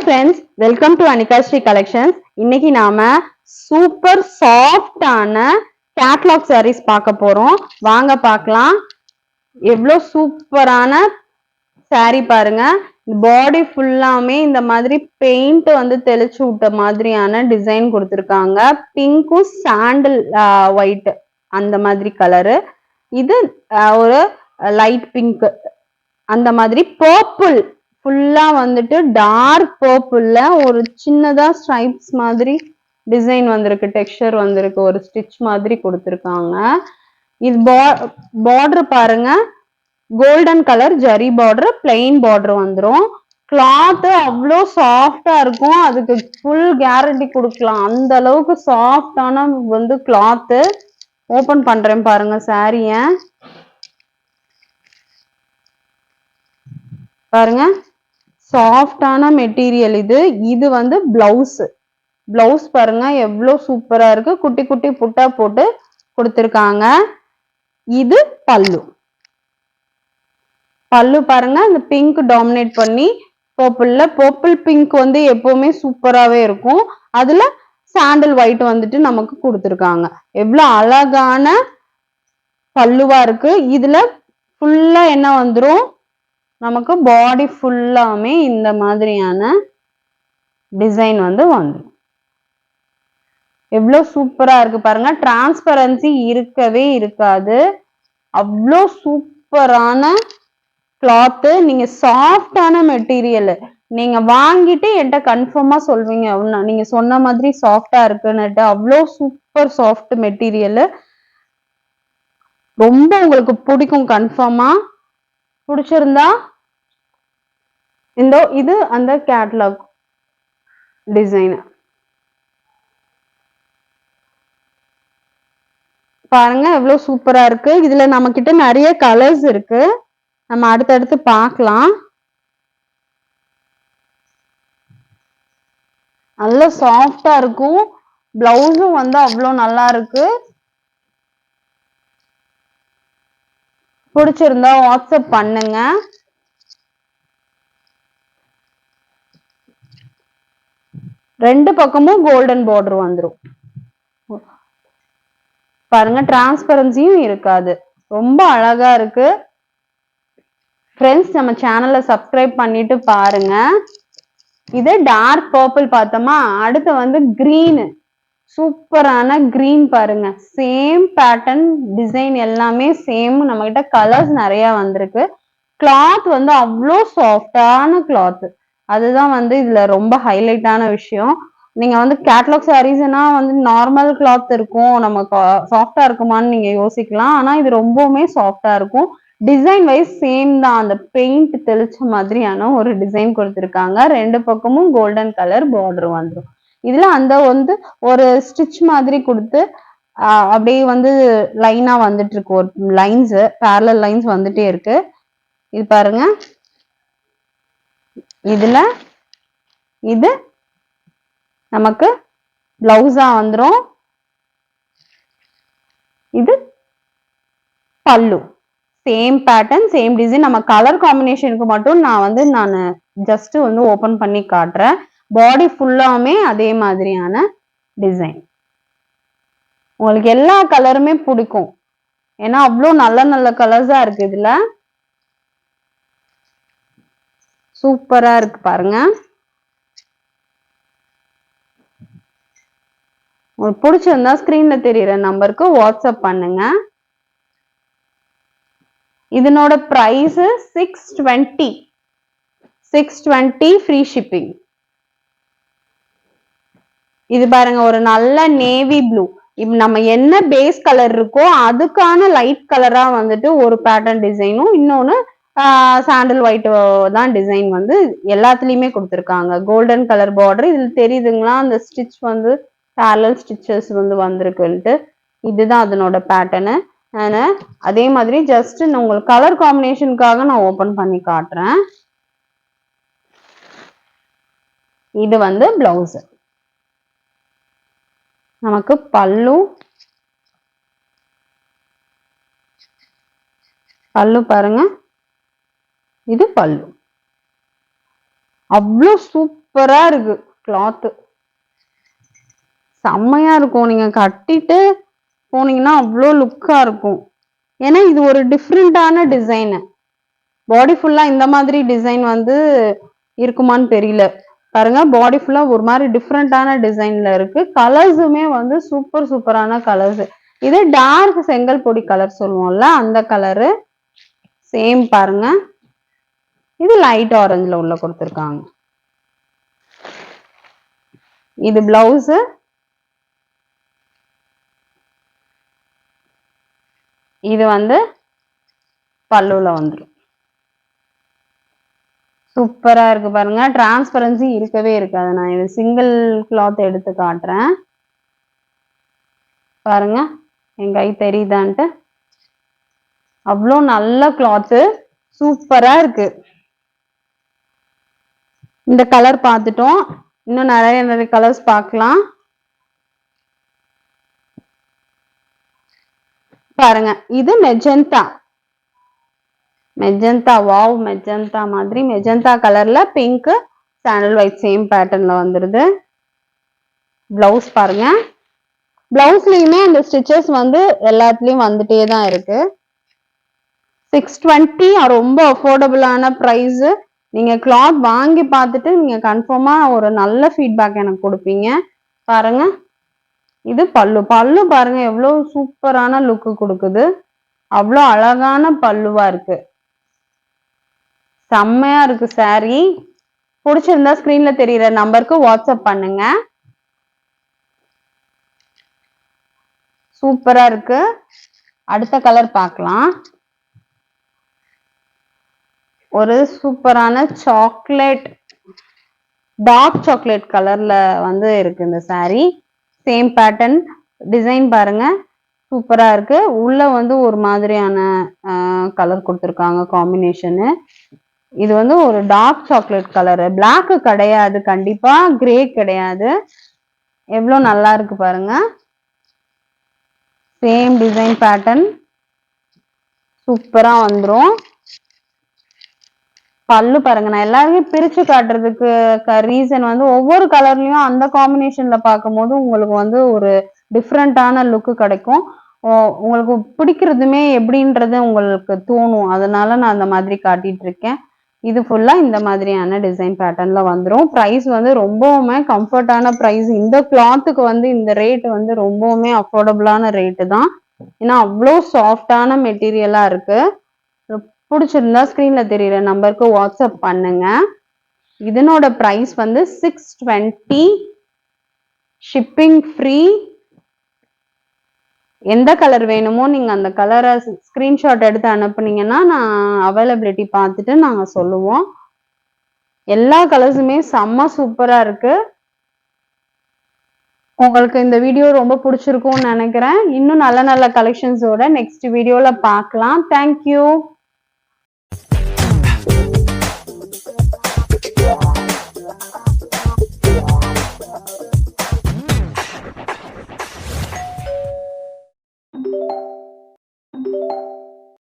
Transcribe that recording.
Friends, welcome to Anikashri collections. இன்னைக்கு நாம super சாஃப்டான கேட்லாக் சாரீஸ் பார்க்க போறோம். வாங்க பார்க்கலாம். எவ்வளோ சூப்பரான சாரீ பாருங்க. பாடி ஃபுல்லாமே இந்த மாதிரி பெயிண்ட் வந்து தெளிச்சு விட்ட மாதிரியான டிசைன் கொடுத்துருக்காங்க. பிங்க்கும் சாண்டில் ஒயிட் அந்த மாதிரி கலரு. இது ஒரு லைட் பிங்க் அந்த மாதிரி. பர்பிள் ஃபுல்லா வந்துட்டு டார்க் பர்பிள்ல ஒரு சின்னதா ஸ்ட்ரைப்ஸ் மாதிரி டிசைன் வந்திருக்கு, டெக்ஸ்சர் வந்திருக்கு, ஒரு ஸ்டிச் மாதிரி கொடுத்துருக்காங்க. இது பார்டர் பாருங்க, golden colour zari border, plain border வந்துடும். கிளாத் அவ்வளோ சாஃப்டா இருக்கும், அதுக்கு ஃபுல் கேரண்டி கொடுக்கலாம். அந்த அளவுக்கு சாஃப்டான வந்து கிளாத்து. ஓபன் பண்றேன் பாருங்க சாரிய. பாருங்க, சாஃப்டான மெட்டீரியல் இது. இது வந்து பிளவுஸ் பாருங்க எவ்வளவு சூப்பரா இருக்கு. குட்டி குட்டி புட்டா போட்டு கொடுத்திருக்காங்க. இது பல்லு பாருங்க, இந்த பிங்க் டாமினேட் பண்ணி பர்பிள் பிங்க் வந்து எப்பவுமே சூப்பராவே இருக்கும். அதுல சாண்டல் ஒயிட் வந்துட்டு நமக்கு கொடுத்திருக்காங்க. எவ்வளவு அழகான பல்லுவா இருக்கு. இதுல ஃபுல்லா என்ன வந்துரும், நமக்கு பாடி ஃபுல்லாமே இந்த மாதிரியான டிசைன் வந்து வந்துடும். எவ்வளவு சூப்பரா இருக்கு பாருங்க. டிரான்ஸ்பரன்சி இருக்கவே இருக்காது. அவ்வளோ சூப்பரான கிளாத்து. நீங்க சாஃப்டான மெட்டீரியல் நீங்க வாங்கிட்டு என்கிட்ட கன்ஃபார்மா சொல்வீங்க, நீங்க சொன்ன மாதிரி சாஃப்டா இருக்குன்னுட்டு. அவ்வளோ சூப்பர் சாஃப்ட் மெட்டீரியல். ரொம்ப உங்களுக்கு பிடிக்கும் கன்ஃபார்மா. பிடிச்சிருந்தா இது அந்த கேட்லாக் டிசைன் பாருங்க, எவ்வளவு சூப்பரா இருக்கு. இதுல நம்ம கிட்ட நிறைய கலர்ஸ் இருக்கு, நம்ம அடுத்தடுத்து பார்க்கலாம். நல்ல சாஃப்டா இருக்கும். பிளவுஸும் வந்து அவ்வளோ நல்லா இருக்கு. பிடிச்சிருந்தா வாட்ஸ்அப் பண்ணுங்க. ரெண்டு பக்கமும் கோல்டன் பார்டர் வந்துடும் பாருங்க. டிரான்ஸ்பரன்சியும் இருக்காது. ரொம்ப அழகா இருக்கு. ஃப்ரெண்ட்ஸ், நம்ம சேனலை சப்ஸ்கிரைப் பண்ணிட்டு பாருங்க. இது டார்க் பர்பிள் பார்த்தோமா, அடுத்து வந்து கிரீன். சூப்பரான கிரீன் பாருங்க. சேம் பேட்டர்ன் டிசைன் எல்லாமே சேம். நம்ம கிட்ட கலர்ஸ் நிறைய வந்திருக்கு. கிளாத் வந்து அவ்வளோ சாஃப்டான கிளாத். அதுதான் வந்து இதுல ரொம்ப ஹைலைட்டான விஷயம். நீங்க வந்து கேட்லாக் சாரீஸ்னா வந்து நார்மல் கிளாத் இருக்கும், நம்ம சாஃப்டா இருக்குமான்னு நீங்க யோசிக்கலாம். ஆனா இது ரொம்பவுமே சாஃப்டா இருக்கும். டிசைன் வைஸ் சேம் தான். அந்த பெயிண்ட் தெளிச்ச மாதிரியான ஒரு டிசைன் கொடுத்திருக்காங்க. ரெண்டு பக்கமும் கோல்டன் கலர் பார்டர் வந்துடும். இதுல அந்த வந்து ஒரு ஸ்டிச் மாதிரி கொடுத்து அப்படியே வந்து லைனா வந்துட்டு இருக்கு. ஒரு லைன்ஸ், பேரலல் லைன்ஸ் வந்துட்டே இருக்கு. இது பாருங்க, இதுல இது நமக்கு பிளவுஸா வந்துரும். இது பல்லு. Same pattern, same design. நம்ம கலர் காம்பினேஷனுக்கு மட்டும் நான் ஜஸ்ட் வந்து ஓபன் பண்ணி காட்டுறேன். பாடி ஃபுல்லாமே அதே மாதிரியான டிசைன். உங்களுக்கு எல்லா கலருமே பிடிக்கும், ஏன்னா அவ்வளோ நல்ல நல்ல கலர்ஸா இருக்கு. இதுல சூப்பரா இருக்கு பாருங்க. உங்களுக்கு பிடிச்சிருந்தா ஸ்கிரீன்ல தெரியுற நம்பருக்கு வாட்ஸ்அப் பண்ணுங்க. இதனோட பிரைஸ் 620 ஃப்ரீ ஷிப்பிங். இது பாருங்க, ஒரு நல்ல நேவி ப்ளூ. நம்ம என்ன பேஸ் கலர் இருக்கோ அதுக்கான லைட் கலரா வந்துட்டு ஒரு பேட்டர்ன் டிசைனும், இன்னொன்னு சாண்டல் ஒயிட் தான் டிசைன் வந்து எல்லாத்துலயுமே கொடுத்துருக்காங்க. Golden colour border. இதுல தெரியுதுங்களா அந்த ஸ்டிச் வந்து பேரலல் ஸ்டிச்சஸ் வந்து வந்திருக்குன்ட்டு. இதுதான் அதனோட பேட்டர்னு. அதே மாதிரி ஜஸ்ட் உங்களுக்கு கலர் காம்பினேஷனுக்காக நான் ஓபன் பண்ணி காட்டுறேன். இது வந்து பிளவுஸ். நமக்கு பல்லு பாருங்க, இது பல்லு. அவ்வளோ சூப்பரா இருக்கு கிளாத். செம்மையா இருக்கும். நீங்க கட்டிட்டு போனீங்கன்னா அவ்வளோ லுக்கா இருக்கும். ஏன்னா இது ஒரு டிஃப்ரெண்டான டிசைனு. பாடி ஃபுல்லா இந்த மாதிரி டிசைன் வந்து இருக்குமான்னு தெரியல. பாருங்க, பாடி ஃபுல்லா ஒரு மாதிரி டிஃப்ரெண்டான டிசைன்ல இருக்கு. கலர்ஸுமே வந்து சூப்பர் சூப்பரான கலர்ஸ். இது டார்க் செங்கல் பொடி கலர் சொல்லுவோம்ல, அந்த கலரு. சேம் பாருங்க, இது லைட் ஆரஞ்சுல உள்ள கொடுத்துருக்காங்க. இது பிளவுஸ். இது வந்து பல்லுல வந்துடும். சூப்பரா இருக்கு பாருங்க. டிரான்ஸ்பரன்சி இருக்கவே இருக்காது. நான் இது சிங்கிள் கிளாத் எடுத்து காட்டுறேன் பாருங்க, என் கை தெரியுதான்ட்டு. அவ்வளோ நல்ல கிளாத்து, சூப்பரா இருக்கு. இந்த கலர் பார்த்துட்டோம். இன்னும் நிறைய நிறைய கலர்ஸ் பார்க்கலாம். பாருங்க, இது மெஜந்தா. மெஜந்தா, வாவ், மெஜந்தா மாதிரி மெஜந்தா கலர்ல பிங்க் சாண்டல் ஒயிட் சேம் பேட்டர்ன்ல வந்துருது. பிளவுஸ் பாருங்க, பிளவுஸ்லயுமே அந்த ஸ்டிச்சஸ் வந்து எல்லாத்துலயும் வந்துட்டே தான் இருக்கு. 620 ரொம்ப அஃபோர்டபுளான பிரைஸ். நீங்க கிளாத் வாங்கி பார்த்துட்டு நீங்க கன்ஃபார்மா ஒரு நல்ல ஃபீட்பேக் எனக்கு கொடுப்பீங்க. பாருங்க, இது பல்லு. பல்லு பாருங்க எவ்வளவு சூப்பரான லுக்கு கொடுக்குது. அவ்வளோ அழகான பல்லுவா இருக்கு. செம்மையா இருக்கு சாரி. பிடிச்சிருந்தா ஸ்கிரீன்ல தெரியுற நம்பருக்கு வாட்ஸ்அப் பண்ணுங்க. சூப்பரா இருக்கு. அடுத்த கலர் பார்க்கலாம். ஒரு சூப்பரான சாக்லேட், டார்க் சாக்லேட் கலர்ல வந்து இருக்கு இந்த சாரி. சேம் பேட்டர்ன் டிசைன் பாருங்க, சூப்பரா இருக்கு. உள்ள வந்து ஒரு மாதிரியான கலர் கொடுத்துருக்காங்க காம்பினேஷனு. இது வந்து ஒரு டார்க் சாக்லேட் கலரு, பிளாக் கிடையாது, கண்டிப்பா கிரே கிடையாது. எவ்வளவு நல்லா இருக்கு பாருங்க. சேம் டிசைன் பேட்டர்ன் சூப்பரா வந்துரும். பல்லு பாருங்க, நான் எல்லாருமே பிரிச்சு காட்டுறதுக்கு ரீசன் வந்து ஒவ்வொரு கலர்லயும் அந்த காம்பினேஷன்ல பார்க்கும்போது உங்களுக்கு வந்து ஒரு டிஃப்ரெண்டான லுக்கு கிடைக்கும். உங்களுக்கு பிடிக்கிறதுமே எப்படின்றது உங்களுக்கு தோணும். அதனால நான் அந்த மாதிரி காட்டிட்டு இருக்கேன். இது ஃபுல்லா இந்த மாதிரியான டிசைன் பேட்டர்ன்ல வந்துடும். ப்ரைஸ் வந்து ரொம்பவுமே கம்ஃபர்டான ப்ரைஸ். இந்த கிளாத்துக்கு வந்து இந்த ரேட் வந்து ரொம்பவுமே அஃபோர்டபுளான ரேட்டு தான். ஏன்னா அவ்வளோ சாஃப்டான மெட்டீரியலா இருக்கு. பிடிச்சிருந்தா ஸ்கிரீன்ல தெரியுற நம்பருக்கு வாட்ஸ்அப் பண்ணுங்க. இதனோட பிரைஸ் வந்து 620, ஷிப்பிங் ஃப்ரீ. எந்த கலர் வேணுமோ நீங்க அந்த கலரை ஸ்கிரீன்ஷாட் எடுத்து அனுப்புனீங்கன்னா நான் அவைலபிலிட்டி பார்த்துட்டு நாங்க சொல்லுவோம். எல்லா கலர்ஸுமே செம்ம சூப்பரா இருக்கு. உங்களுக்கு இந்த வீடியோ ரொம்ப பிடிச்சிருக்கும்னு நினைக்கிறேன். இன்னும் நல்ல நல்ல கலெக்ஷன்ஸோட நெக்ஸ்ட் வீடியோல பார்க்கலாம். தேங்க்யூ.